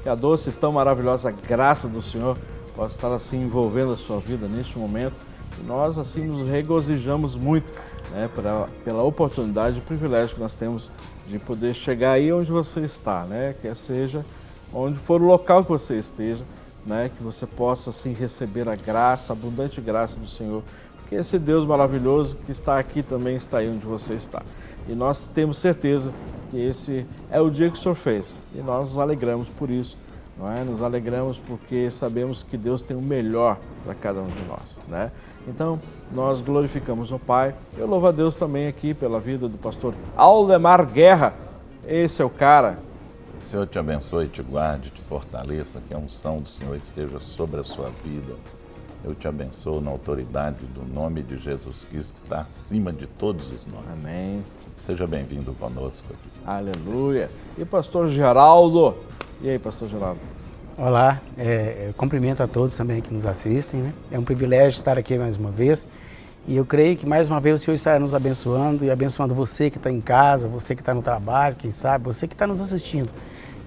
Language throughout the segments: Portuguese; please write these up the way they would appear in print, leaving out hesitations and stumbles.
que a doce e tão maravilhosa graça do Senhor possa estar assim envolvendo a sua vida neste momento. E nós assim nos regozijamos muito, né, pela oportunidade e privilégio que nós temos de poder chegar aí onde você está, né, quer seja onde for o local que você esteja, né, que você possa assim receber a graça, a abundante graça do Senhor, porque esse Deus maravilhoso que está aqui também está aí onde você está. E nós temos certeza que esse é o dia que o Senhor fez e nós nos alegramos por isso, não é? Nos alegramos porque sabemos que Deus tem o melhor para cada um de nós, né? Então, nós glorificamos o Pai. Eu louvo a Deus também aqui pela vida do pastor Aldemar Guerra. Esse é o cara. O Senhor te abençoe, te guarde, te fortaleça, que a unção do Senhor esteja sobre a sua vida. Eu te abençoo na autoridade do nome de Jesus Cristo, que está acima de todos os nomes. Amém. Seja bem-vindo conosco aqui. Aleluia. E pastor Geraldo? E aí, pastor Geraldo? Olá, cumprimento a todos também que nos assistem, né? É um privilégio estar aqui mais uma vez e eu creio que mais uma vez o Senhor estará nos abençoando e abençoando você que está em casa, você que está no trabalho, quem sabe, você que está nos assistindo.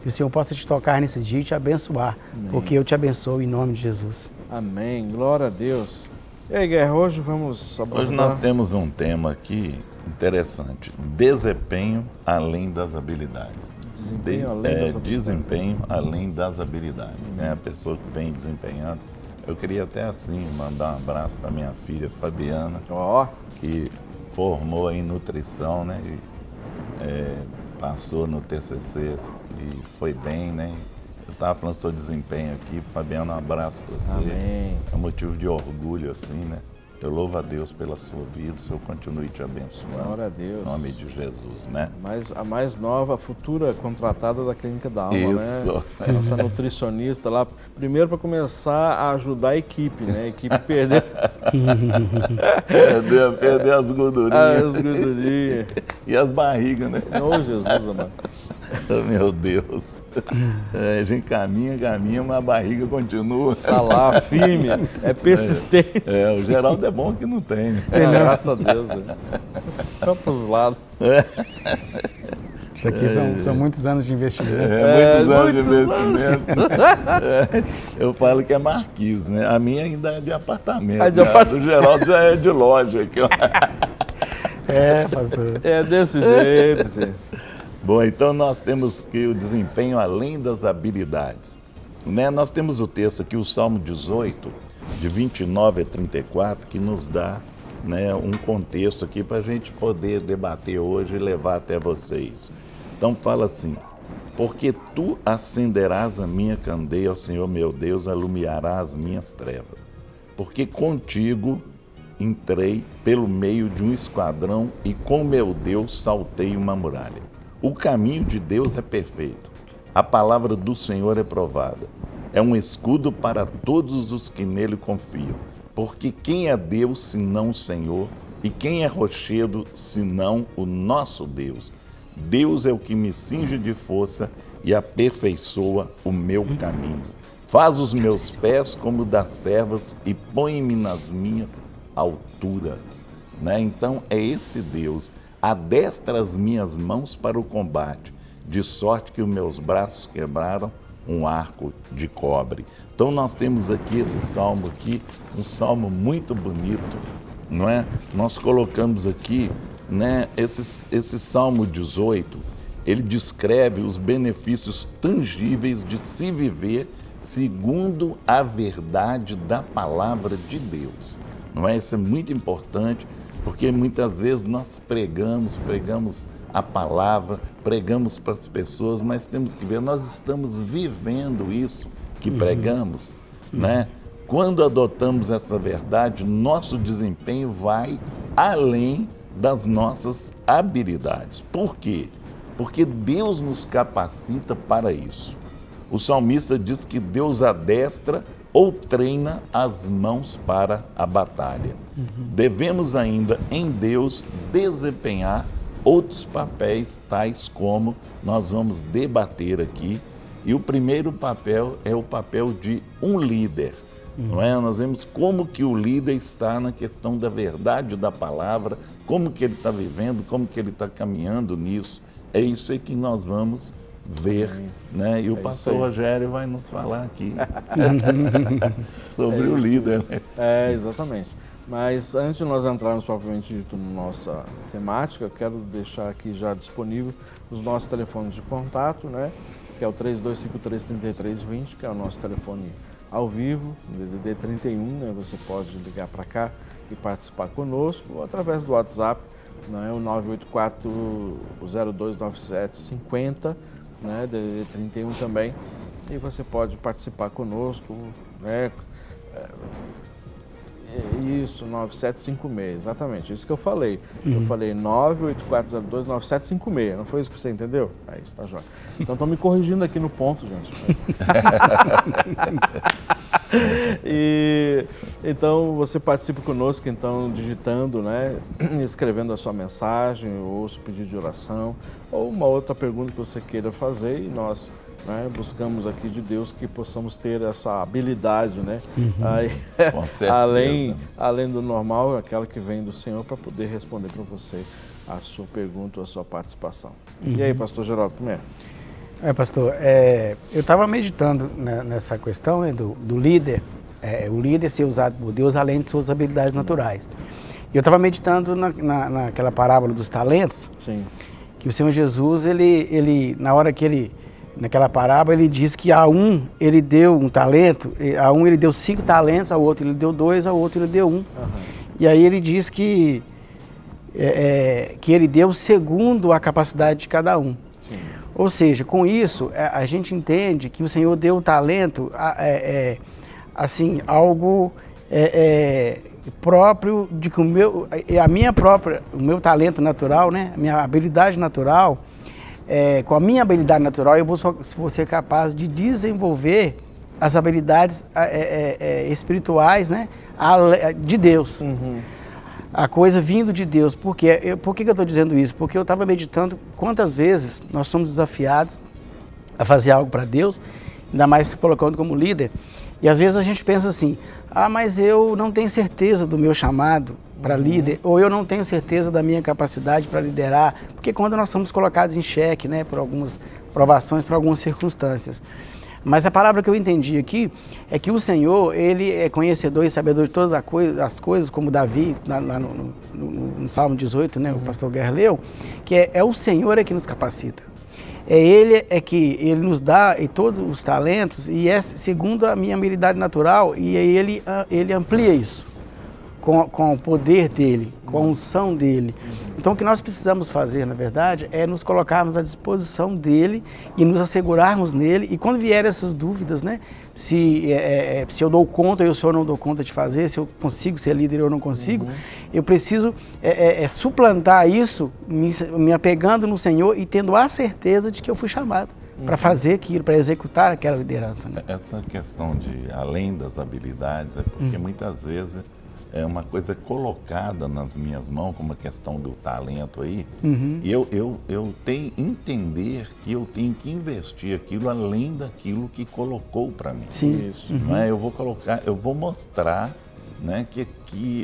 Que o Senhor possa te tocar nesse dia e te abençoar, porque eu te abençoo em nome de Jesus. Amém, glória a Deus. E aí, Guerra, hoje vamos abordar... Hoje nós temos um tema aqui interessante, desempenho além das habilidades. Desempenho além das habilidades, né? A pessoa que vem desempenhando. Eu queria até assim mandar um abraço para minha filha Fabiana, que formou em nutrição, né? Passou no TCC e foi bem, né? Eu estava falando do seu desempenho aqui, Fabiana, um abraço para você. Amém. É um motivo de orgulho, assim, né? Eu louvo a Deus pela sua vida, o Senhor continue te abençoando. Glória a Deus. Em nome de Jesus, né? A mais nova, a futura contratada da Clínica da Alma, Isso. Né? Nossa nutricionista lá, primeiro para começar a ajudar a equipe, né? A equipe perder... perder as gordurinhas. As gordurinhas. E as barrigas, né? Ô, Jesus, amado. Meu Deus. A gente caminha, mas a barriga continua. Tá lá, firme, é persistente. O Geraldo é bom que não tem. Graças a Deus. Vamos para os lados. Isso aqui são muitos anos de investimento. Muitos anos de investimento. Eu falo que é marquise, né? A minha ainda é de apartamento. A do Geraldo já é de loja. Aqui, ó. Pastor. É desse jeito, gente. Bom, então nós temos que o desempenho além das habilidades. Né? Nós temos o texto aqui, o Salmo 18, de 29 a 34, que nos dá, né, um contexto aqui para a gente poder debater hoje e levar até vocês. Então fala assim: porque tu acenderás a minha candeia, ó Senhor meu Deus, alumiarás as minhas trevas. Porque contigo entrei pelo meio de um esquadrão e com meu Deus saltei uma muralha. O caminho de Deus é perfeito, a palavra do Senhor é provada. É um escudo para todos os que nele confiam. Porque quem é Deus senão o Senhor? E quem é rochedo senão o nosso Deus? Deus é o que me cinge de força e aperfeiçoa o meu caminho. Faz os meus pés como das servas e põe-me nas minhas alturas. Né? Então é esse Deus. Adestra as minhas mãos para o combate, de sorte que os meus braços quebraram um arco de cobre. Então nós temos aqui esse salmo aqui, um salmo muito bonito, não é? Nós colocamos aqui, né, esse Salmo 18, ele descreve os benefícios tangíveis de se viver segundo a verdade da palavra de Deus. Não é? Isso é muito importante. Porque muitas vezes nós pregamos a palavra, pregamos para as pessoas, mas temos que ver, nós estamos vivendo isso que pregamos, né? Quando adotamos essa verdade, nosso desempenho vai além das nossas habilidades. Por quê? Porque Deus nos capacita para isso. O salmista diz que Deus adestra ou treina as mãos para a batalha. Devemos ainda, em Deus, desempenhar outros papéis, tais como nós vamos debater aqui. E o primeiro papel é o papel de um líder. Não é? Nós vemos como que o líder está na questão da verdade da palavra, como que ele está vivendo, como que ele está caminhando nisso. É isso aí que nós vamos ver, né? E o pastor Rogério vai nos falar aqui sobre o líder, né? Exatamente. Mas antes de nós entrarmos propriamente dito na nossa temática, eu quero deixar aqui já disponível os nossos telefones de contato, né? Que é o 3253-3320, que é o nosso telefone ao vivo, DDD 31, né? Você pode ligar para cá e participar conosco, ou através do WhatsApp, né? O 984-029750, né? DDD 31 também, e você pode participar conosco, né? Isso, 9756, exatamente, isso que eu falei. Eu falei 984029756, não foi isso que você entendeu? É isso, tá jóia. Então estão me corrigindo aqui no ponto, gente. Então você participa conosco, então, digitando, né, escrevendo a sua mensagem, ou seu pedido de oração, ou uma outra pergunta que você queira fazer, e nós, né, buscamos aqui de Deus que possamos ter essa habilidade, né? Aí, Com certeza. além do normal, aquela que vem do Senhor, para poder responder para você a sua pergunta ou a sua participação. E aí, pastor Geraldo, como é? Pastor, eu estava meditando nessa questão, né, do líder, o líder ser usado por Deus além de suas habilidades naturais. E eu estava meditando naquela parábola dos talentos. Sim. Que o Senhor Jesus, na hora que naquela parábola, ele diz que a um ele deu um talento, a um ele deu 5 talentos, ao outro ele deu 2, ao outro ele deu 1. E aí ele diz que ele deu segundo a capacidade de cada um. Sim. Ou seja, com isso, a gente entende que o Senhor deu o talento, assim, algo próprio de que o meu talento natural, né, a minha habilidade natural, com a minha habilidade natural, eu vou ser capaz de desenvolver as habilidades espirituais, né, de Deus. A coisa vindo de Deus. Por que eu estou dizendo isso? Porque eu estava meditando quantas vezes nós somos desafiados a fazer algo para Deus, ainda mais se colocando como líder. E às vezes a gente pensa assim, mas eu não tenho certeza do meu chamado para líder, ou eu não tenho certeza da minha capacidade para liderar, porque quando nós somos colocados em xeque, né, por algumas provações, por algumas circunstâncias. Mas a palavra que eu entendi aqui é que o Senhor, ele é conhecedor e sabedor de todas as coisas, como Davi, lá no Salmo 18, né, o pastor Guerra leu, que é o Senhor que nos capacita. Ele nos dá todos os talentos, e é segundo a minha habilidade natural, e aí ele amplia isso. Com o poder dele, com a unção dele. Então o que nós precisamos fazer, na verdade, é nos colocarmos à disposição dele e nos assegurarmos nele. E quando vier essas dúvidas, né, se eu dou conta ou se eu não dou conta de fazer, se eu consigo ser líder ou não consigo, eu preciso suplantar isso, me apegando no Senhor e tendo a certeza de que eu fui chamado para fazer aquilo, para executar aquela liderança. Né? Essa questão de além das habilidades é porque muitas vezes é uma coisa colocada nas minhas mãos, como a questão do talento aí, e eu tenho que entender que eu tenho que investir aquilo além daquilo que colocou para mim. Sim. Isso, não é? Eu vou mostrar, né, que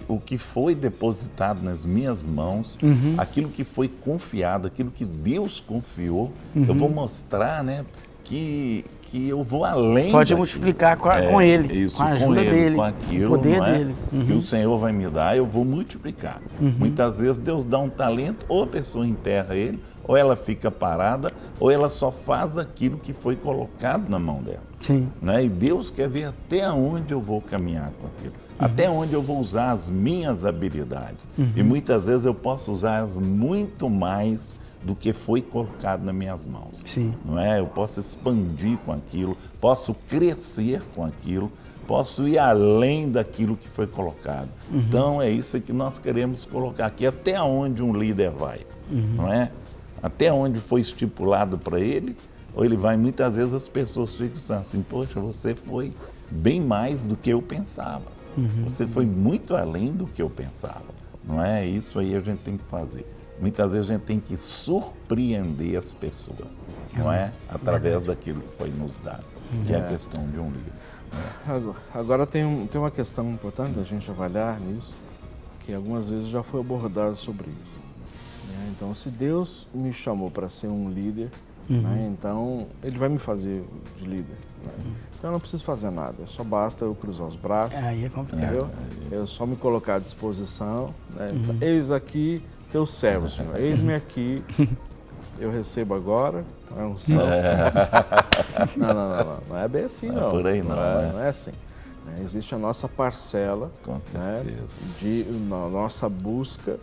o que foi depositado nas minhas mãos, aquilo que foi confiado, aquilo que Deus confiou, eu vou mostrar, né, que eu vou além. Pode multiplicar com ele, isso, com a ajuda dele, com aquilo, o poder não é? dele. Que o Senhor vai me dar, eu vou multiplicar. Muitas vezes Deus dá um talento, ou a pessoa enterra ele, ou ela fica parada, ou ela só faz aquilo que foi colocado na mão dela. Sim. Né? E Deus quer ver até onde eu vou caminhar com aquilo, até onde eu vou usar as minhas habilidades. E muitas vezes eu posso usá-las muito mais do que foi colocado nas minhas mãos. Sim. Não é? Eu posso expandir com aquilo, posso crescer com aquilo, posso ir além daquilo que foi colocado. Então é isso que nós queremos colocar aqui, até onde um líder vai, não é? Até onde foi estipulado para ele, ou ele vai, muitas vezes as pessoas ficam assim, poxa, você foi bem mais do que eu pensava, você foi muito além do que eu pensava, não é? Isso aí a gente tem que fazer. Muitas vezes a gente tem que surpreender as pessoas, não é? Através daquilo que foi nos dado, que é a questão de um líder. Agora tem uma questão importante a gente avaliar nisso, que algumas vezes já foi abordado sobre isso. Né? Então, se Deus me chamou para ser um líder, né? Então, ele vai me fazer de líder. Né? Então, eu não preciso fazer nada, só basta eu cruzar os braços. Aí é complicado. Entendeu? Eu só me colocar à disposição. Né? Então, eis aqui teu servo, Senhor. Eis-me aqui. Eu recebo agora. É um sal. Não é bem assim, não. Por aí não, né? Não é assim. Existe a nossa parcela, Com certeza. na nossa busca,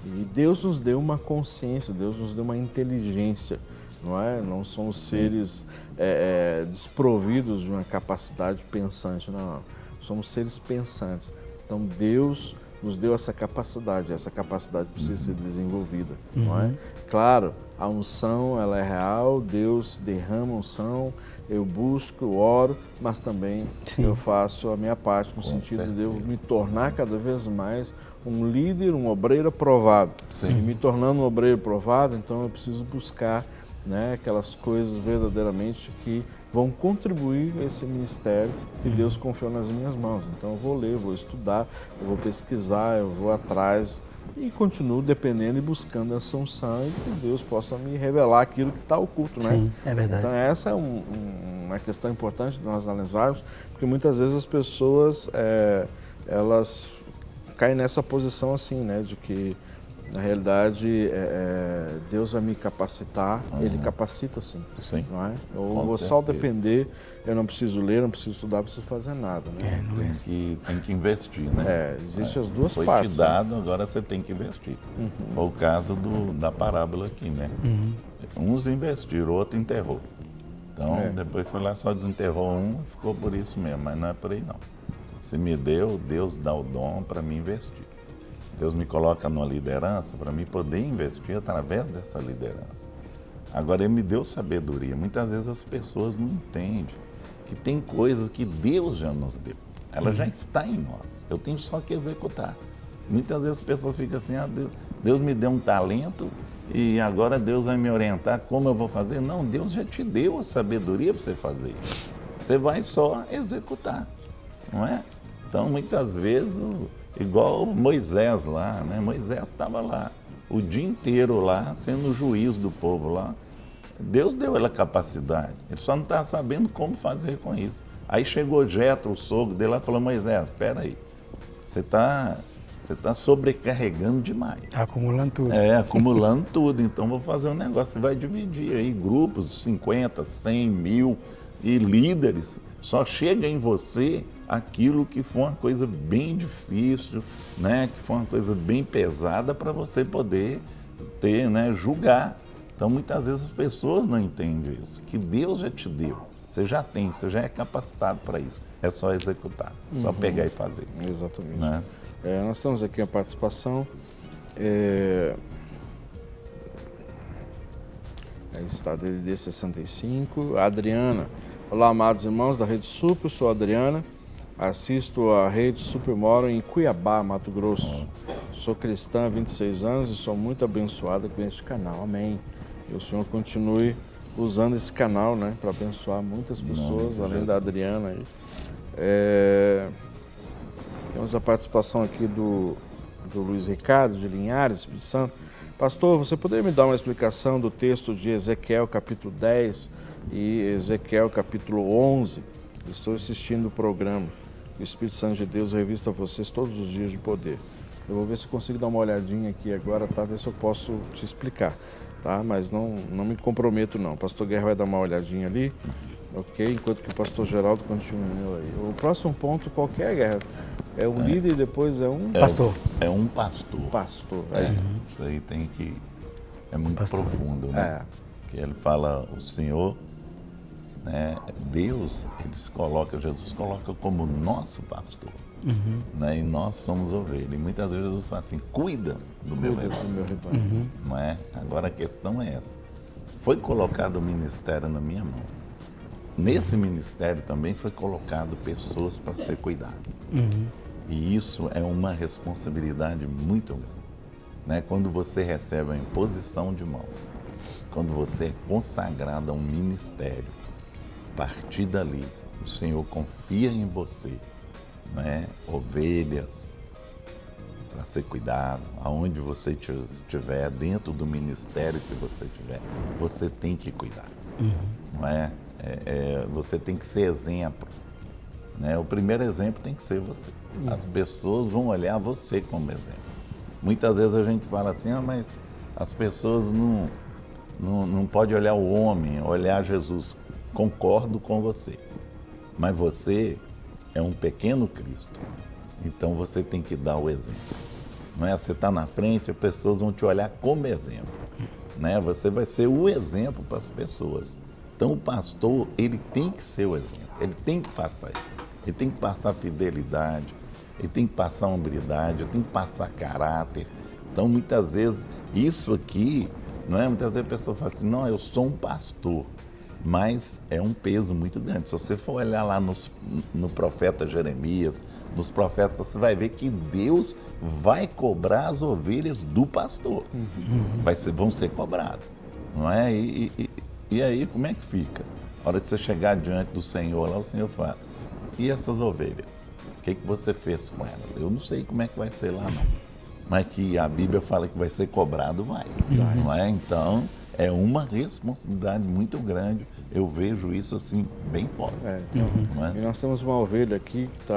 e Deus nos deu uma consciência, Deus nos deu uma inteligência, não é? Não somos seres desprovidos de uma capacidade pensante, não. Somos seres pensantes. Então Deus nos deu essa capacidade precisa ser desenvolvida, não é? Claro, a unção, ela é real, Deus derrama unção, eu busco, eu oro, mas também eu faço a minha parte, no sentido de eu me tornar cada vez mais um líder, um obreiro aprovado. E me tornando um obreiro aprovado, então eu preciso buscar, né, aquelas coisas verdadeiramente que vão contribuir a esse ministério que Deus confiou nas minhas mãos. Então eu vou ler, eu vou estudar, eu vou pesquisar, eu vou atrás e continuo dependendo e buscando essa unção e que Deus possa me revelar aquilo que está oculto, né? Sim, é verdade. Então essa é uma questão importante de nós analisarmos, porque muitas vezes as pessoas, elas caem nessa posição assim, né, de que na realidade, Deus vai me capacitar, Ele capacita sim, não é? Eu vou só depender, eu não preciso ler, não preciso estudar, não preciso fazer nada, né? Tem que investir, né? Existem as duas Foi partes. te dado, agora você tem que investir. Foi o caso da parábola aqui, né? Uns investiram, o outro enterrou. Então, depois foi lá, só desenterrou um, ficou por isso mesmo, mas não é por aí não. Se me deu, Deus dá o dom para mim investir. Deus me coloca numa liderança para mim poder investir através dessa liderança. Agora, Ele me deu sabedoria. Muitas vezes as pessoas não entendem que tem coisas que Deus já nos deu. Ela já está em nós. Eu tenho só que executar. Muitas vezes as pessoas ficam assim, Deus me deu um talento e agora Deus vai me orientar como eu vou fazer. Não, Deus já te deu a sabedoria para você fazer isso. Você vai só executar, não é? Então, muitas vezes... Igual Moisés lá, né? Moisés estava lá o dia inteiro lá, sendo o juiz do povo lá. Deus deu ele a capacidade, ele só não estava sabendo como fazer com isso. Aí chegou Jetro, o sogro dele lá, e falou, Moisés, espera aí, você tá sobrecarregando demais. Está acumulando tudo. Acumulando tudo, então vou fazer um negócio, você vai dividir aí grupos de 50, 100, 1000 e líderes. Só chega em você aquilo que foi uma coisa bem difícil, né? Que foi uma coisa bem pesada para você poder ter, né? Julgar. Então, muitas vezes as pessoas não entendem isso, que Deus já te deu. Você já tem, você já é capacitado para isso. É só executar, só pegar e fazer. Exatamente. Né? Nós temos aqui a participação. Aí está a DDD 65. A Adriana. Olá, amados irmãos da Rede Super, sou a Adriana, assisto a Rede Super, moro em Cuiabá, Mato Grosso. Sou cristã há 26 anos e sou muito abençoada com este canal, amém. E o Senhor continue usando esse canal, né, para abençoar muitas pessoas, além da Adriana. Aí. Temos a participação aqui do Luiz Ricardo, de Linhares, Espírito Santo. Pastor, você poderia me dar uma explicação do texto de Ezequiel capítulo 10 e Ezequiel capítulo 11? Estou assistindo o programa. O Espírito Santo de Deus revista vocês todos os dias de poder. Eu vou ver se eu consigo dar uma olhadinha aqui agora, tá? Ver se eu posso te explicar, tá? Mas não me comprometo não. O pastor Guerra vai dar uma olhadinha ali, ok? Enquanto que o pastor Geraldo continua aí. O próximo ponto, qual que é, Guerra? É um líder e depois é um... Pastor. É um pastor. Pastor. Isso aí tem que... É muito profundo, né? Que ele fala, o Senhor, né? Deus, Jesus coloca como nosso pastor. Né? E nós somos ovelhas. E muitas vezes Jesus fala assim, cuida do meu rebanho. Não é? Agora a questão é essa. Foi colocado o ministério na minha mão. Nesse ministério também foi colocado pessoas para ser cuidadas. E isso é uma responsabilidade muito grande. Né? Quando você recebe a imposição de mãos, quando você é consagrado a um ministério, a partir dali, o Senhor confia em você, né? Ovelhas, para ser cuidado, aonde você estiver, dentro do ministério que você tiver, você tem que cuidar, não é? Você tem que ser exemplo, né? O primeiro exemplo tem que ser você. As pessoas vão olhar você como exemplo. Muitas vezes a gente fala assim, mas as pessoas não podem olhar o homem, olhar Jesus. Concordo com você, mas você é um pequeno Cristo, então você tem que dar o exemplo. Não é? Você está na frente, as pessoas vão te olhar como exemplo, né? Você vai ser o exemplo para as pessoas. Então o pastor, ele tem que ser o exemplo, ele tem que passar isso, ele tem que passar fidelidade, ele tem que passar hombridade, ele tem que passar caráter. Então muitas vezes, isso aqui, não é? Muitas vezes a pessoa fala assim, não, eu sou um pastor, mas é um peso muito grande. Se você for olhar lá no profeta Jeremias, nos profetas, você vai ver que Deus vai cobrar as ovelhas do pastor. Vão ser cobradas, não é? E aí, como é que fica? A hora que você chegar diante do Senhor, lá o Senhor fala, e essas ovelhas? O que você fez com elas? Eu não sei como é que vai ser lá, não. Mas que a Bíblia fala que vai ser cobrado, vai. Não é? Então, é uma responsabilidade muito grande. Eu vejo isso assim, bem forte. Não é? E nós temos uma ovelha aqui que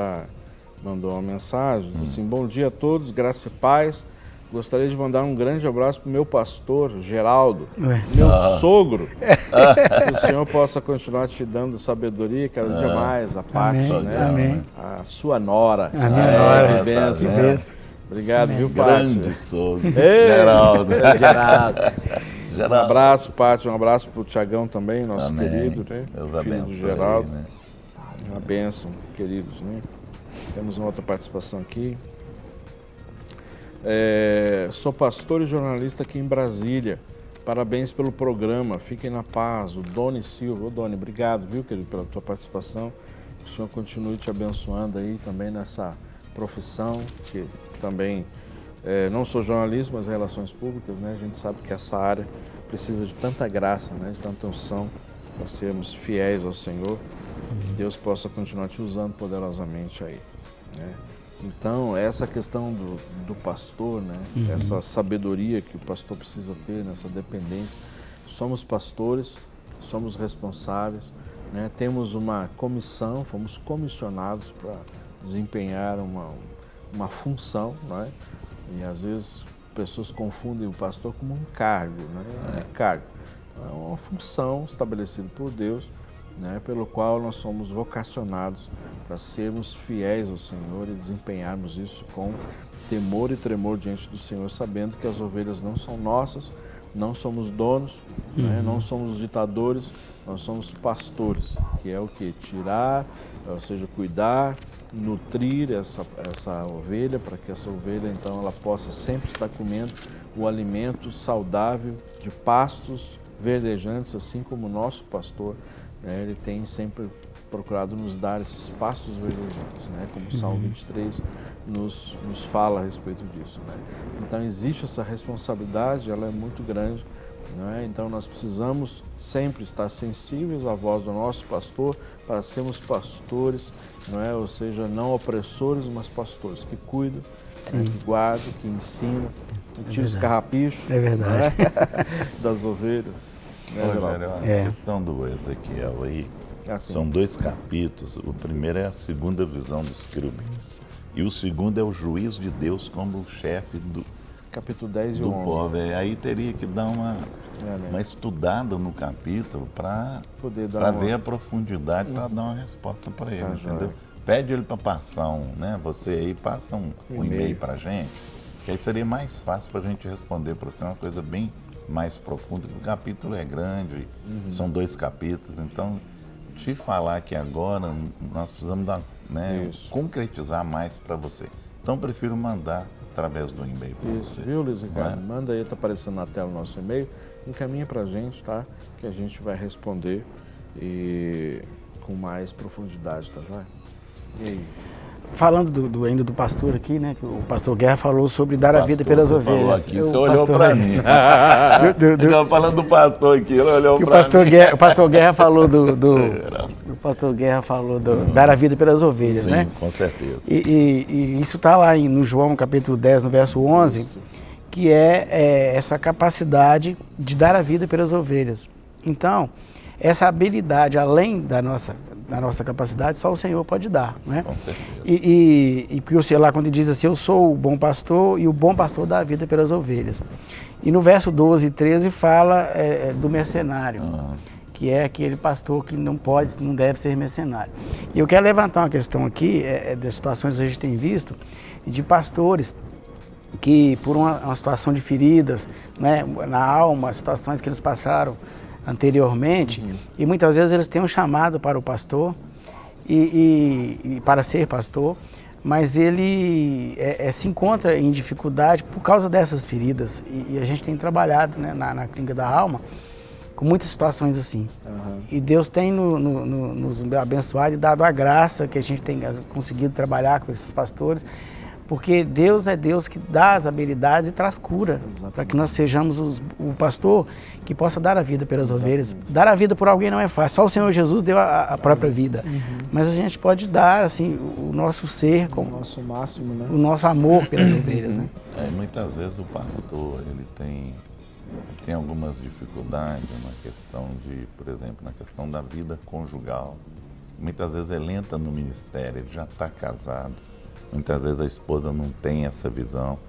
mandou uma mensagem, diz assim, bom dia a todos, graça e paz. Gostaria de mandar um grande abraço para o meu pastor, Geraldo, meu sogro. Que o Senhor possa continuar te dando sabedoria cada dia mais, a parte, né? Amém. A sua nora. A minha nora. Que bênção. Obrigado, viu, Grande Pátio? sogro. Geraldo. Um abraço, Pátio, um abraço para o Tiagão também, nosso Amém. querido, né? Deus Filho do abençoe, Geraldo. né? Uma bênção, queridos, né? Temos uma outra participação aqui. Sou pastor e jornalista aqui em Brasília. Parabéns pelo programa. Fiquem na paz. O Doni Silva. Ô, Doni, obrigado, viu, querido, pela tua participação. O Senhor continue te abençoando aí também nessa profissão, que também não sou jornalista, mas relações públicas, né? A gente sabe que essa área precisa de tanta graça, né? De tanta unção para sermos fiéis ao Senhor. Que Deus possa continuar te usando poderosamente aí, né? Então, essa questão do pastor, né? Essa sabedoria que o pastor precisa ter, nessa dependência. Somos pastores, somos responsáveis, né? Temos uma comissão, fomos comissionados para desempenhar uma função, né? E às vezes pessoas confundem o pastor como um cargo, né? Não é cargo, é uma função estabelecida por Deus, né, pelo qual nós somos vocacionados para sermos fiéis ao Senhor e desempenharmos isso com temor e tremor diante do Senhor, sabendo que as ovelhas não são nossas, não somos donos, né, não somos ditadores, nós somos pastores, que é o que? Tirar, ou seja, cuidar, nutrir essa ovelha, para que essa ovelha então ela possa sempre estar comendo o alimento saudável de pastos verdejantes, assim como o nosso pastor, né, ele tem sempre procurado nos dar esses pastos verdejantes, né, como o Salmo 23 nos fala a respeito disso, né. Então existe essa responsabilidade, ela é muito grande, né, então nós precisamos sempre estar sensíveis à voz do nosso pastor para sermos pastores, não é? Ou seja, não opressores, mas pastores que cuidam, né, que guardam, que ensinam, que tiram os carrapichos, verdade. Né, das ovelhas. A questão do Ezequiel aí, são 2 capítulos. O primeiro é a segunda visão dos querubins. E o segundo é o juízo de Deus como chefe do capítulo 10 e do 11. povo. Aí teria que dar uma estudada no capítulo para ver a profundidade, para dar uma resposta para ele, entendeu? Pede ele para passar você aí passa um e-mail para a gente, que aí seria mais fácil para a gente responder para você, uma coisa bem mais profunda, porque o capítulo é grande, são 2 capítulos, então te falar que agora nós precisamos concretizar mais para você. Então prefiro mandar através do e-mail para você. Viu, Luiz Ricardo? Manda aí, está aparecendo na tela o nosso e-mail, encaminha para a gente, tá? Que a gente vai responder e com mais profundidade, tá, joia? E aí? falando ainda do pastor aqui, né? Que o pastor Guerra falou sobre dar a vida pelas você falou ovelhas. aqui, você olhou para mim. Eu estava falando do pastor aqui, ele olhou para mim. O pastor Guerra falou o pastor Guerra falou dar a vida pelas ovelhas, sim, né? Com certeza. E isso está lá no João capítulo 10, no verso 11, que é essa capacidade de dar a vida pelas ovelhas. Então, essa habilidade, além da nossa capacidade, só o Senhor pode dar, né? Com certeza. E porque o Senhor lá, quando ele diz assim, eu sou o bom pastor e o bom pastor dá a vida pelas ovelhas. E no verso 12 e 13 fala do mercenário, que é aquele pastor que não deve ser mercenário. E eu quero levantar uma questão aqui, das situações que a gente tem visto, de pastores que por uma situação de feridas, né, na alma, situações que eles passaram anteriormente, e muitas vezes eles têm um chamado para o pastor e para ser pastor, mas ele se encontra em dificuldade por causa dessas feridas. E a gente tem trabalhado, né, na clínica da alma com muitas situações assim. E Deus tem nos abençoado e dado a graça que a gente tem conseguido trabalhar com esses pastores, porque Deus é Deus que dá as habilidades e traz cura, para que nós sejamos o pastor que possa dar a vida pelas ovelhas. Dar a vida por alguém não é fácil, só o Senhor Jesus deu a própria vida. Mas a gente pode dar assim, o nosso ser, o nosso máximo, né? O nosso amor pelas ovelhas. Né? Muitas vezes o pastor ele tem algumas dificuldades na questão por exemplo, na questão da vida conjugal. Muitas vezes ele entra no ministério, ele já está casado. Muitas vezes a esposa não tem essa visão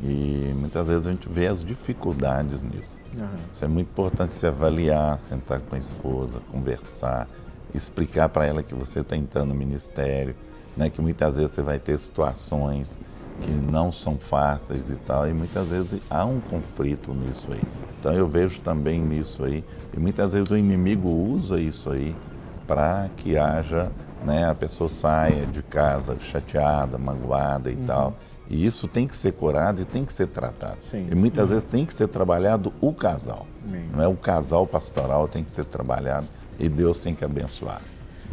e muitas vezes a gente vê as dificuldades nisso. Isso é muito importante se avaliar, sentar com a esposa, conversar, explicar para ela que você está entrando no ministério, né, que muitas vezes você vai ter situações que não são fáceis e tal, e muitas vezes há um conflito nisso aí. Então eu vejo também nisso aí, e muitas vezes o inimigo usa isso aí para que haja, né, a pessoa saia de casa chateada, magoada e tal. E isso tem que ser curado e tem que ser tratado. Sim. E muitas vezes tem que ser trabalhado o casal. Não é o casal pastoral tem que ser trabalhado e Deus tem que abençoar.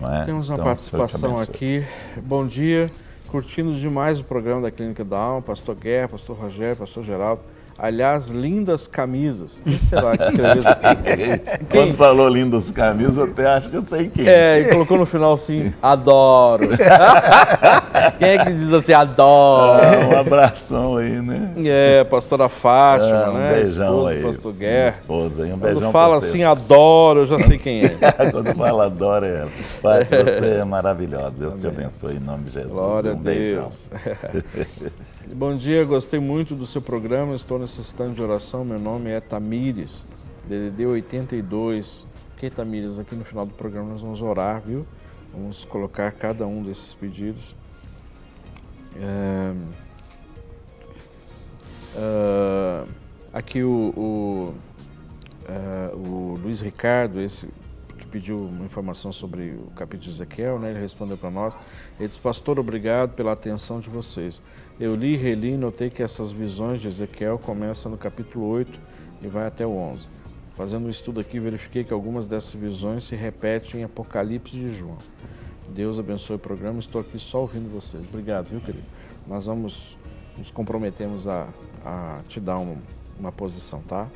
Não é? Temos uma participação aqui. Bom dia, curtindo demais o programa da Clínica da Alma, pastor Guerra, pastor Rogério, pastor Geraldo. Aliás, lindas camisas. Quem será que escreveu isso aqui? Quando falou lindas camisas, eu até acho que eu sei quem. E colocou no final assim, adoro. Quem é que diz assim, adoro? Um abração aí, né? Pastora Fátima, um né? Beijão esposa aí. Do pastor Guerra. Esposa aí, um beijão. Quando fala assim, adoro, eu já sei quem é. Quando fala adoro, é ela. Pai, você é maravilhosa. Deus te abençoe em nome de Jesus. Glória a Deus. Beijão. Bom dia, gostei muito do seu programa, estou necessitando de oração, meu nome é Tamires, DDD 82. Ok, Tamires, aqui no final do programa nós vamos orar, viu? Vamos colocar cada um desses pedidos. Aqui o Luiz Ricardo, esse que pediu uma informação sobre o capítulo de Ezequiel, né? Ele respondeu para nós. Ele disse, pastor, obrigado pela atenção de vocês. Eu li, reli e notei que essas visões de Ezequiel começam no capítulo 8 e vai até o 11. Fazendo um estudo aqui, verifiquei que algumas dessas visões se repetem em Apocalipse de João. Deus abençoe o programa, estou aqui só ouvindo vocês. Obrigado, viu, querido? Nós nos comprometemos a te dar uma posição, tá?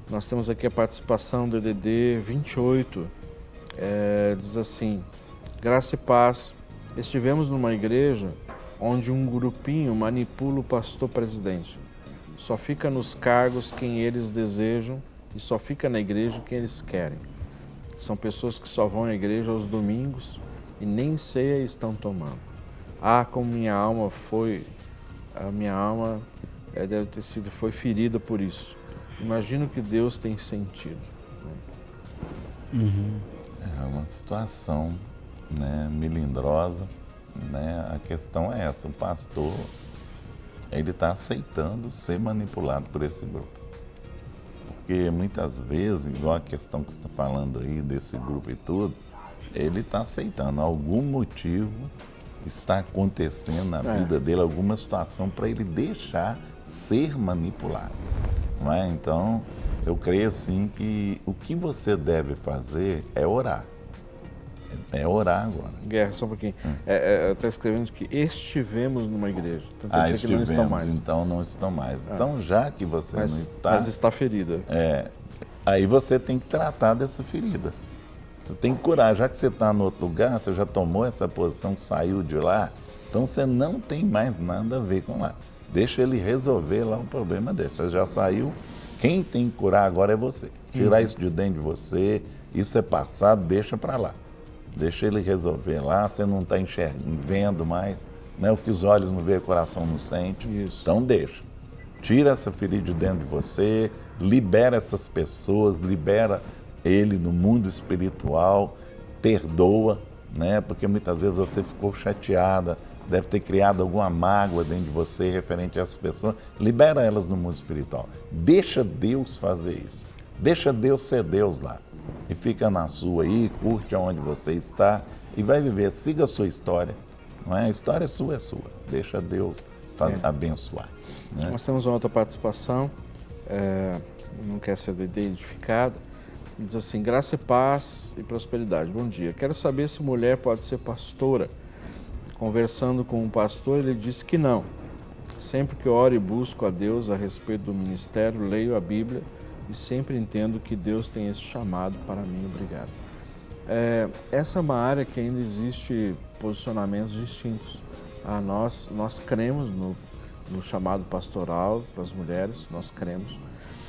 Nós temos aqui a participação do DDD 28, diz assim, graça e paz, estivemos numa igreja onde um grupinho manipula o pastor presidente. Só fica nos cargos quem eles desejam e só fica na igreja quem eles querem. São pessoas que só vão à igreja aos domingos e nem ceia estão tomando. Como minha alma foi ferida por isso. Imagino que Deus tem sentido. É uma situação, né, melindrosa, né? A questão é essa, o pastor ele está aceitando ser manipulado por esse grupo. Porque muitas vezes, igual a questão que você está falando aí desse grupo e tudo, ele está aceitando algum motivo, está acontecendo na vida dele, alguma situação para ele deixar ser manipulado. Não é? Então, eu creio assim que o que você deve fazer é orar. É orar agora. Guerra, só um pouquinho. Está escrevendo que estivemos numa igreja. Então quer dizer que não estão mais. Então não estão mais. Então já que você não está... Mas está ferida. Aí você tem que tratar dessa ferida. Você tem que curar. Já que você está no outro lugar, você já tomou essa posição, saiu de lá, então você não tem mais nada a ver com lá. Deixa ele resolver lá o problema dele. Você já saiu, quem tem que curar agora é você. Tirar isso de dentro de você, isso é passado, deixa para lá. Deixa ele resolver lá, você não está vendo mais, né? O que os olhos não veem, o coração não sente. Isso. Então deixa. Tira essa ferida de dentro de você, libera essas pessoas, libera ele no mundo espiritual, perdoa, né? Porque muitas vezes você ficou chateada, deve ter criado alguma mágoa dentro de você referente a essas pessoas. Libera elas no mundo espiritual. Deixa Deus fazer isso. Deixa Deus ser Deus lá. E fica na sua aí, curte aonde você está e vai viver. Siga a sua história. Não é? A história sua é sua. Deixa Deus abençoar. Né? Nós temos uma outra participação, não quer ser identificada. Diz assim: graça e paz e prosperidade. Bom dia. Quero saber se mulher pode ser pastora. Conversando com um pastor, ele disse que não. Sempre que oro e busco a Deus a respeito do ministério, leio a Bíblia e sempre entendo que Deus tem esse chamado para mim. Obrigado. Essa é uma área que ainda existe posicionamentos distintos. Nós cremos no chamado pastoral para as mulheres, nós cremos.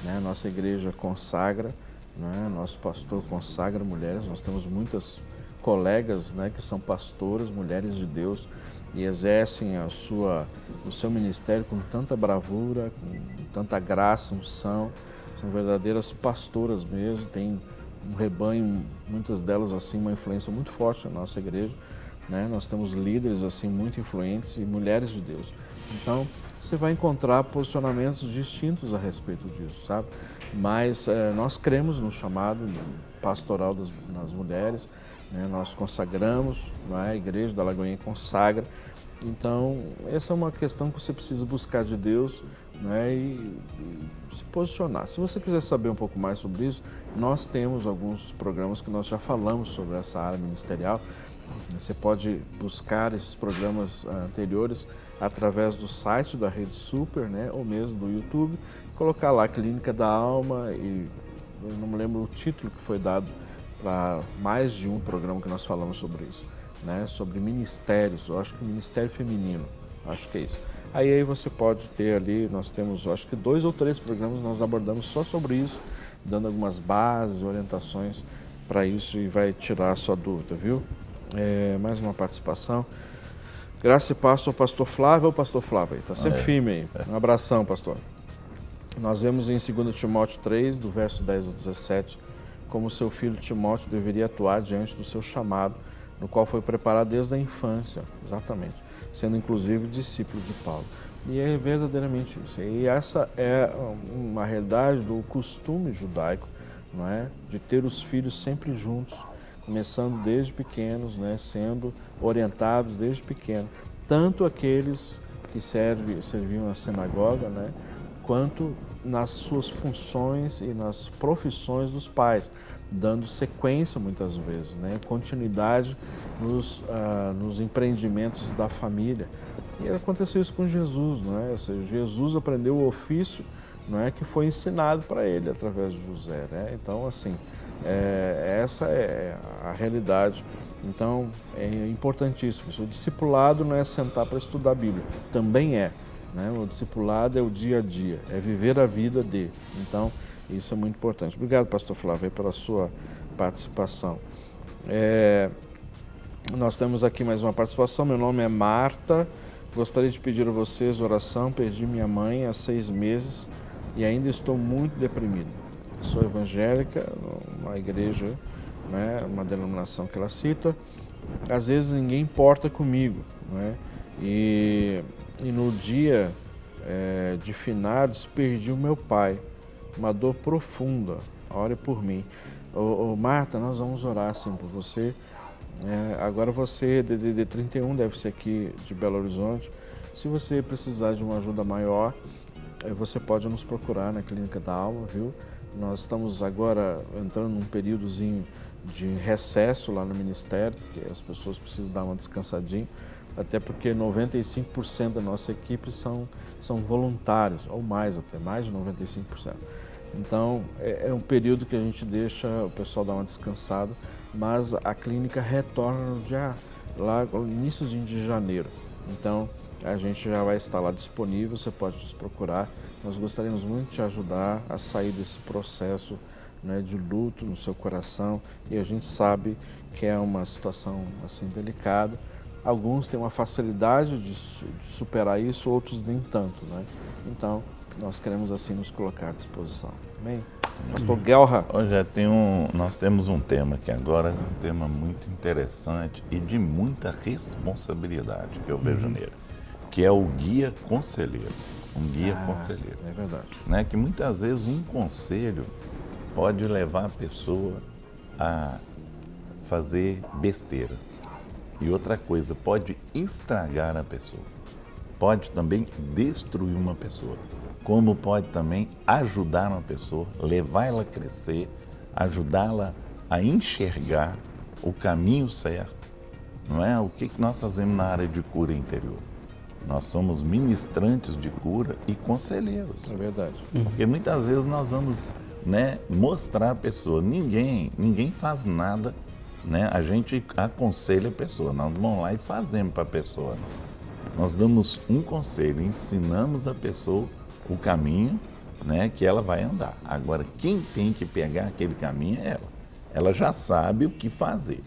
Né? Nossa igreja consagra, né? Nosso pastor consagra mulheres, nós temos muitas colegas, né, que são pastoras, mulheres de Deus, e exercem o seu ministério com tanta bravura, com tanta graça, unção. São verdadeiras pastoras mesmo, têm um rebanho, muitas delas assim, uma influência muito forte na nossa igreja. Né? Nós temos líderes assim muito influentes e mulheres de Deus. Então, você vai encontrar posicionamentos distintos a respeito disso, sabe? Mas nós cremos no chamado pastoral das mulheres, né? Nós consagramos, não é? A igreja da Lagoinha consagra. Então, essa é uma questão que você precisa buscar de Deus, né? E se posicionar. Se você quiser saber um pouco mais sobre isso, nós temos alguns programas que nós já falamos sobre essa área ministerial. Você pode buscar esses programas anteriores através do site da Rede Super, né? Ou mesmo do YouTube, colocar lá Clínica da Alma, e eu não me lembro o título que foi dado para mais de um programa que nós falamos sobre isso, né? Sobre ministérios, eu acho que ministério feminino, acho que é isso. Aí você pode ter ali, nós temos, eu acho que 2 ou 3 programas nós abordamos só sobre isso, dando algumas bases, orientações para isso, e vai tirar a sua dúvida, viu? Mais uma participação. Graça e paz, sou o pastor Flávio. O pastor Flávio está sempre firme aí. Um abração, pastor. Nós vemos em 2 Timóteo 3, do verso 10 ao 17, como seu filho Timóteo deveria atuar diante do seu chamado, no qual foi preparado desde a infância, exatamente, sendo inclusive discípulo de Paulo. E é verdadeiramente isso. E essa é uma realidade do costume judaico, não é? De ter os filhos sempre juntos, começando desde pequenos, né? Sendo orientados desde pequeno, tanto aqueles que serviam na sinagoga, né? Quanto nas suas funções e nas profissões dos pais, dando sequência muitas vezes, né? Continuidade nos empreendimentos da família. E aconteceu isso com Jesus, não é? Ou seja, Jesus aprendeu o ofício, não é, que foi ensinado para ele através de José, né? Então, assim, essa é a realidade. Então, é importantíssimo. O discipulado não é sentar para estudar a Bíblia, também é. Né? O discipulado é o dia a dia, é viver a vida de. Então, isso é muito importante. Obrigado, pastor Flávio, pela sua participação. Nós temos aqui mais uma participação. Meu nome é Marta. Gostaria de pedir a vocês oração. Perdi minha mãe há 6 meses e ainda estou muito deprimido. Sou evangélica, uma igreja, né, uma denominação que ela cita. Às vezes ninguém importa comigo, né? E no dia de finados perdi o meu pai, uma dor profunda. Ore por mim. Marta, nós vamos orar assim por você. Agora você, DDD 31, deve ser aqui de Belo Horizonte. Se você precisar de uma ajuda maior, você pode nos procurar na Clínica da Alma, viu? Nós estamos agora entrando num períodozinho de recesso lá no Ministério, porque as pessoas precisam dar uma descansadinha, até porque 95% da nossa equipe são voluntários, ou mais até, mais de 95%. Então, é um período que a gente deixa o pessoal dar uma descansada, mas a clínica retorna lá no iníciozinho de janeiro. Então, a gente já vai estar lá disponível, você pode nos procurar. Nós gostaríamos muito de te ajudar a sair desse processo, né, de luto no seu coração, e a gente sabe que é uma situação assim delicada. Alguns têm uma facilidade de superar isso, outros nem tanto, né? Então, nós queremos assim nos colocar à disposição. Amém? Pastor Guelra. Hoje nós temos um tema que agora é um tema muito interessante e de muita responsabilidade que eu vejo nele, que é o guia conselheiro. Um guia conselheiro. É verdade. Né? Que muitas vezes um conselho pode levar a pessoa a fazer besteira. E outra coisa, pode estragar a pessoa. Pode também destruir uma pessoa. Como pode também ajudar uma pessoa, levar ela a crescer, ajudá-la a enxergar o caminho certo. Não é? O que nós fazemos na área de cura interior? Nós somos ministrantes de cura e conselheiros. É verdade. Porque muitas vezes nós vamos, né, mostrar a pessoa, ninguém faz nada, né? A gente aconselha a pessoa, nós vamos lá e fazemos para a pessoa. Nós damos um conselho, ensinamos a pessoa o caminho, né, que ela vai andar. Agora, quem tem que pegar aquele caminho é ela. Ela já sabe o que fazer.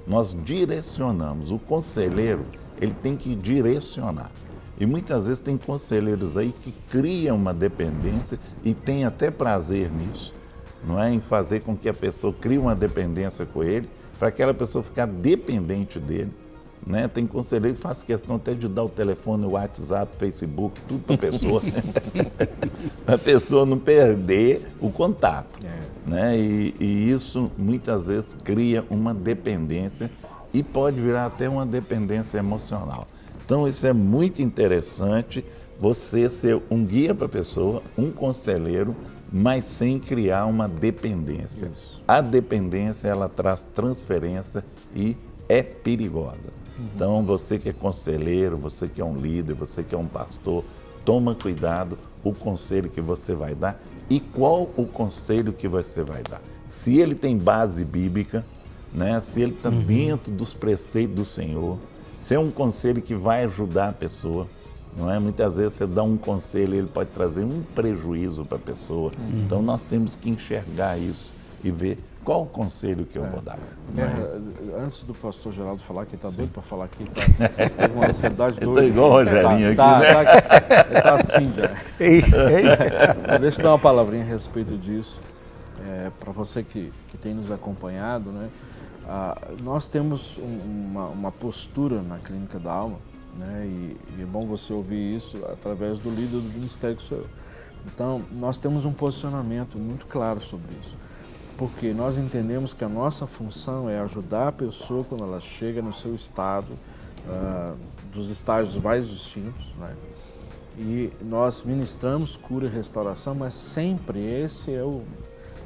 Nós direcionamos. O conselheiro, ele tem que direcionar. E muitas vezes tem conselheiros aí que criam uma dependência e tem até prazer nisso, não é? Em fazer com que a pessoa crie uma dependência com ele, para aquela pessoa ficar dependente dele. Né? Tem conselheiro que faz questão até de dar o telefone, o WhatsApp, Facebook, tudo para a pessoa, para a pessoa não perder o contato. Né? E isso muitas vezes cria uma dependência e pode virar até uma dependência emocional. Então isso é muito interessante, você ser um guia para a pessoa, um conselheiro, mas sem criar uma dependência. Isso. A dependência, ela traz transferência e é perigosa. Então, você que é conselheiro, você que é um líder, você que é um pastor, toma cuidado o conselho que você vai dar e qual o conselho que você vai dar. Se ele tem base bíblica, né? Se ele está dentro dos preceitos do Senhor, se é um conselho que vai ajudar a pessoa, não é? Muitas vezes você dá um conselho e ele pode trazer um prejuízo para a pessoa. Então, nós temos que enxergar isso e ver qual o conselho que eu vou dar. Antes do pastor Geraldo falar, que ele está doido para falar aqui, tá com uma ansiedade doida. Estou igual o Rogerinho aqui, né? Ele está assim já. Deixa eu dar uma palavrinha a respeito disso. Para você que tem nos acompanhado, né? Nós temos uma postura na Clínica da Alma, né? E é bom você ouvir isso através do líder do ministério que sou eu. Então, nós temos um posicionamento muito claro sobre isso. Porque nós entendemos que a nossa função é ajudar a pessoa quando ela chega no seu estado, dos estágios mais distintos, né? E nós ministramos cura e restauração, mas sempre esse é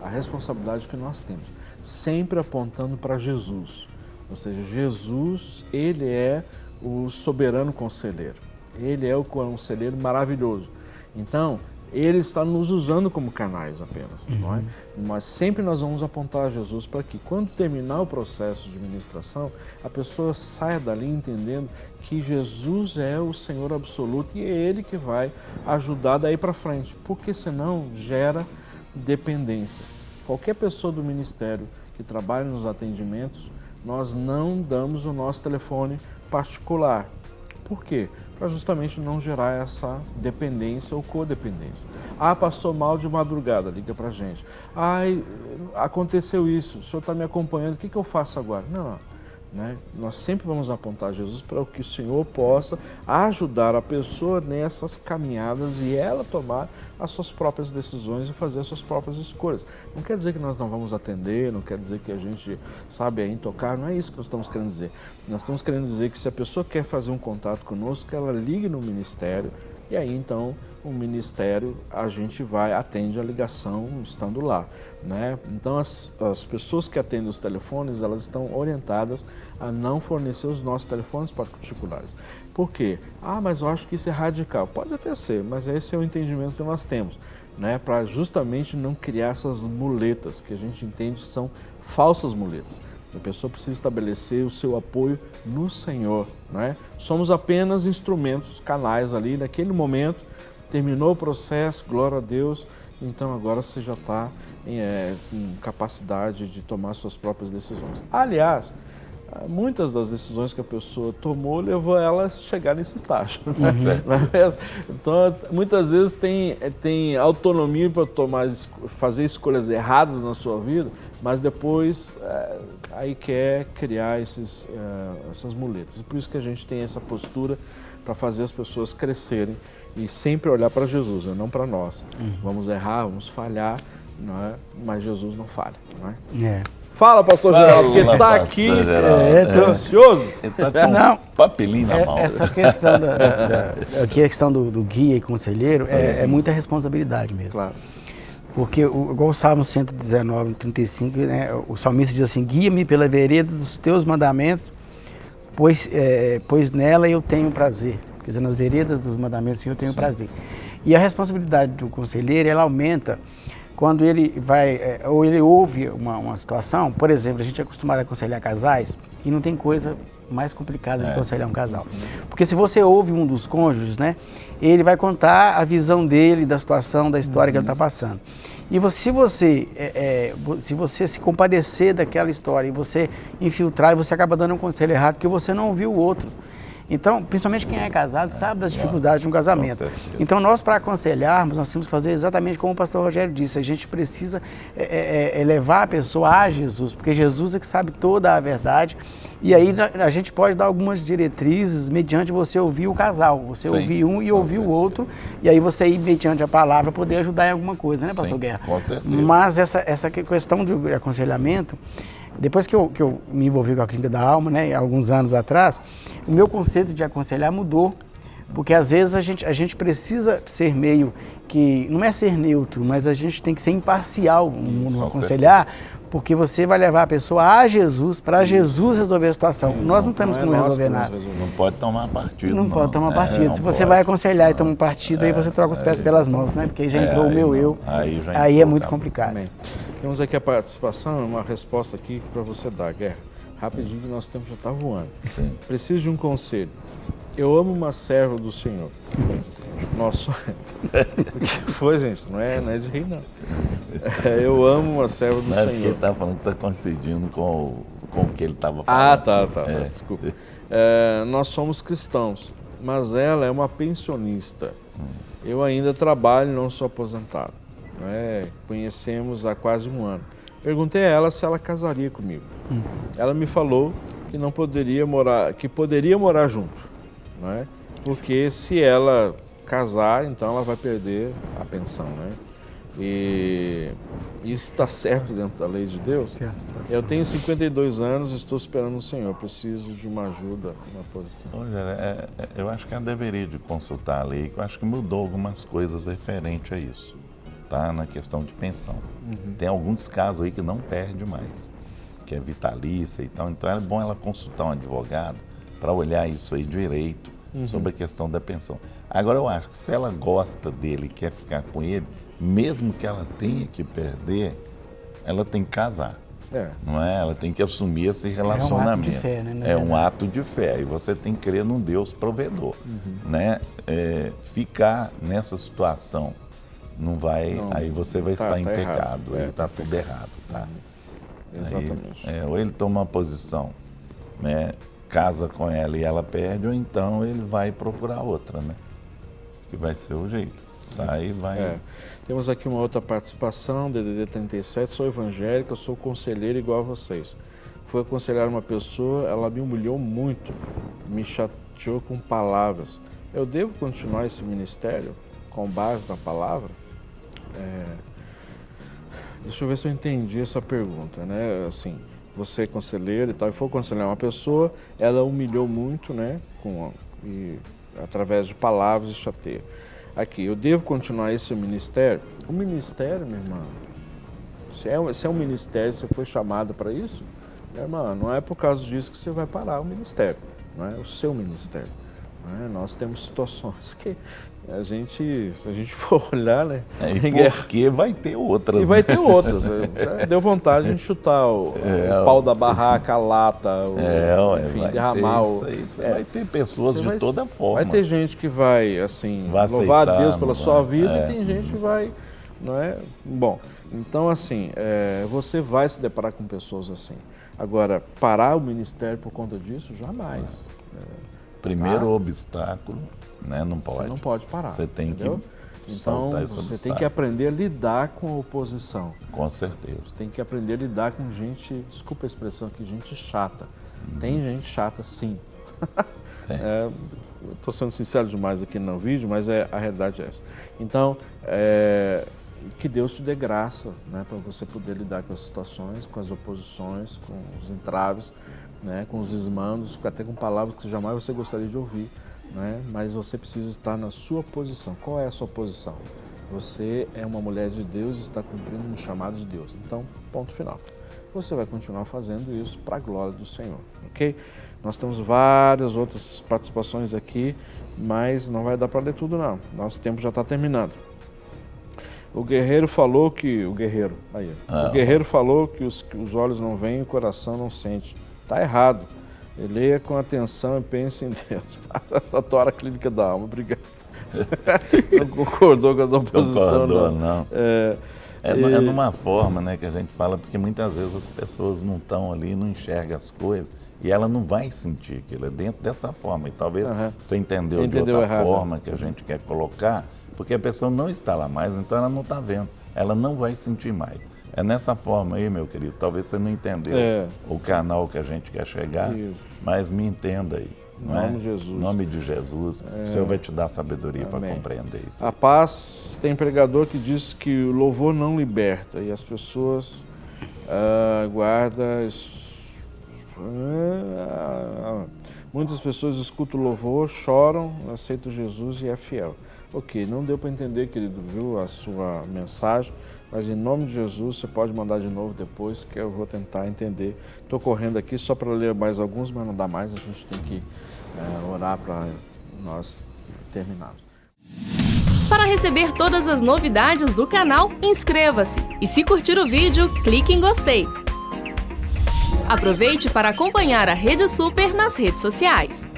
a responsabilidade que nós temos, sempre apontando para Jesus. Ou seja, Jesus, ele é o soberano conselheiro, ele é o conselheiro maravilhoso. Então, ele está nos usando como canais apenas, não é? Mas sempre nós vamos apontar a Jesus para que, quando terminar o processo de ministração, a pessoa saia dali entendendo que Jesus é o Senhor absoluto e é Ele que vai ajudar daí para frente, porque senão gera dependência. Qualquer pessoa do ministério que trabalha nos atendimentos, nós não damos o nosso telefone particular. Por quê? Para justamente não gerar essa dependência ou codependência. Passou mal de madrugada, liga para a gente. Aconteceu isso, o senhor está me acompanhando, o que eu faço agora? Não, né? Nós sempre vamos apontar Jesus para que o Senhor possa ajudar a pessoa nessas caminhadas e ela tomar as suas próprias decisões e fazer as suas próprias escolhas. Não quer dizer que nós não vamos atender, não quer dizer que a gente sabe aí tocar, não é isso que nós estamos querendo dizer. Nós estamos querendo dizer que se a pessoa quer fazer um contato conosco, que ela ligue no ministério, e aí então o ministério a gente atende a ligação estando lá, né? Então as pessoas que atendem os telefones, elas estão orientadas a não fornecer os nossos telefones particulares. Por quê? Mas eu acho que isso é radical. Pode até ser, mas esse é o entendimento que nós temos, né? Para justamente não criar essas muletas que a gente entende que são falsas muletas. A pessoa precisa estabelecer o seu apoio no Senhor, né? Somos apenas instrumentos, canais ali naquele momento. Terminou o processo, glória a Deus, então agora você já está com capacidade de tomar suas próprias decisões. Aliás, muitas das decisões que a pessoa tomou levou ela a chegar nesse estágio. Né? Então, muitas vezes tem autonomia para fazer escolhas erradas na sua vida, mas depois aí quer criar essas muletas. Por isso que a gente tem essa postura para fazer as pessoas crescerem e sempre olhar para Jesus, não para nós. Vamos errar, vamos falhar, não é? Mas Jesus não falha. Não é? Fala, pastor Geraldo, porque está aqui ansioso. Ele está com papelinho na mão. Essa questão aqui a questão do guia e conselheiro é muita responsabilidade mesmo. Claro. Porque, igual o Salmo 119, 35, né, o salmista diz assim, guia-me pela vereda dos teus mandamentos, pois nela eu tenho prazer. Quer dizer, nas veredas dos mandamentos eu tenho prazer. E a responsabilidade do conselheiro, ela aumenta quando ele vai, ou ele ouve uma situação. Por exemplo, a gente é acostumado a aconselhar casais e não tem coisa mais complicada de aconselhar um casal. Porque se você ouve um dos cônjuges, né, ele vai contar a visão dele, da situação, da história que ele está passando. E se você se compadecer daquela história e você infiltrar, você acaba dando um conselho errado porque você não ouviu o outro. Então, principalmente quem é casado sabe das dificuldades de um casamento. Então, nós para aconselharmos, nós temos que fazer exatamente como o pastor Rogério disse. A gente precisa levar a pessoa a Jesus, porque Jesus é que sabe toda a verdade. E aí a gente pode dar algumas diretrizes mediante você ouvir o casal. Você ouvir um e ouvir o outro. E aí você ir mediante a palavra poder ajudar em alguma coisa, né, pastor Guerra? Com certeza. Mas essa questão de aconselhamento, depois que eu me envolvi com a Clínica da Alma, né, alguns anos atrás, o meu conceito de aconselhar mudou. Porque às vezes a gente precisa ser meio que, não é ser neutro, mas a gente tem que ser imparcial no aconselhar, porque você vai levar a pessoa a Jesus, para Jesus resolver a situação. Nós não temos como resolver nada. Não pode tomar partido. Não pode tomar partido. Se você vai aconselhar e toma um partido, aí você troca os pés pelas mãos, né? Porque já entrou o meu eu. Aí é muito complicado. Bem, temos aqui a participação, uma resposta aqui para você dar, Guerra. Rapidinho, que nosso tempo já está voando. Sim. Preciso de um conselho. Eu amo uma serva do Senhor. Nossa, o que foi, gente? Não é de rir, não. Eu amo uma serva do Senhor. Ele está falando que está coincidindo com o que ele estava falando. Tá. Desculpa. Nós somos cristãos, mas ela é uma pensionista. Eu ainda trabalho e não sou aposentado. Conhecemos há quase um ano. Perguntei a ela se ela casaria comigo. Ela me falou que não poderia morar, que poderia morar junto. Porque se ela casar, então ela vai perder a pensão, né? E isso está certo dentro da lei de Deus. Eu tenho 52 anos e estou esperando o Senhor, preciso de uma ajuda na posição. Olha, eu acho que ela deveria de consultar a lei, que eu acho que mudou algumas coisas referente a isso, tá? Na questão de pensão. Tem alguns casos aí que não perde mais, que é vitalícia e tal, então é bom ela consultar um advogado para olhar isso aí direito, sobre a questão da pensão. Agora, eu acho que se ela gosta dele e quer ficar com ele, mesmo que ela tenha que perder, ela tem que casar. Não é? Ela tem que assumir esse relacionamento. É um ato de fé, né? É um ato de fé. E você tem que crer num Deus provedor. Né? Ficar nessa situação não vai. Aí você vai estar em pecado. Aí está tudo errado. Tá? Exatamente. Aí, ou ele toma uma posição, né? Casa com ela e ela perde, ou então ele vai procurar outra, né? Que vai ser o jeito. Sai e vai. Temos aqui uma outra participação, DDD 37, sou evangélica, sou conselheira igual a vocês. Fui aconselhar uma pessoa, ela me humilhou muito, me chateou com palavras. Eu devo continuar esse ministério com base na palavra? Deixa eu ver se eu entendi essa pergunta, né? Assim, você é conselheiro e tal, e for aconselhar uma pessoa, ela humilhou muito, né? Através de palavras e chateia. Aqui, eu devo continuar esse ministério? O ministério, minha irmã, se é um ministério, você foi chamada para isso, minha irmã, não é por causa disso que você vai parar o ministério, não é o seu ministério. Nós temos situações que se a gente for olhar, né? Porque vai ter outras. E vai ter outras. Deu vontade de chutar o pau da barraca, a lata, enfim, derramar vai ter pessoas de toda forma. Vai ter gente que vai, assim, louvar a Deus pela sua vida e tem gente que vai, não é? Bom, então, assim, você vai se deparar com pessoas assim. Agora, parar o ministério por conta disso, jamais. Primeiro obstáculo, né? Não pode. Você não pode parar. Você tem que então, você tem que aprender a lidar com a oposição. Com certeza. Você tem que aprender a lidar com gente, desculpa a expressão aqui, gente chata. Tem gente chata, sim. Estou sendo sincero demais aqui no vídeo, mas a realidade é essa. Então, que Deus te dê graça, né, para você poder lidar com as situações, com as oposições, com os entraves, né, com os desmandos, até com palavras que jamais você gostaria de ouvir, né, mas você precisa estar na sua posição. Qual é a sua posição? Você é uma mulher de Deus e está cumprindo um chamado de Deus. Então, ponto final. Você vai continuar fazendo isso para a glória do Senhor, ok? Nós temos várias outras participações aqui, mas não vai dar para ler tudo não. Nosso tempo já está terminando. O guerreiro falou que... O guerreiro falou que os olhos não veem e o coração não sente. Está errado. Leia com atenção e pense em Deus. A Tora Clínica da Alma. Obrigado. Não concordou com a oposição, não. É numa forma, né, que a gente fala, porque muitas vezes as pessoas não estão ali, não enxergam as coisas, e ela não vai sentir aquilo, é dentro dessa forma. E talvez você entendeu de outra forma que a gente quer colocar, porque a pessoa não está lá mais, então ela não está vendo, ela não vai sentir mais. É nessa forma aí, meu querido, talvez você não entendeu o canal que a gente quer chegar, mas me entenda aí. Em nome de Jesus, o Senhor vai te dar sabedoria para compreender isso. A paz, tem pregador que diz que o louvor não liberta e as pessoas guardam. Muitas pessoas escutam o louvor, choram, aceitam Jesus e é fiel. Ok, não deu para entender, querido, viu, a sua mensagem, mas em nome de Jesus você pode mandar de novo depois que eu vou tentar entender. Estou correndo aqui só para ler mais alguns, mas não dá mais, a gente tem que orar para nós terminarmos. Para receber todas as novidades do canal, inscreva-se e se curtir o vídeo, clique em gostei. Aproveite para acompanhar a Rede Super nas redes sociais.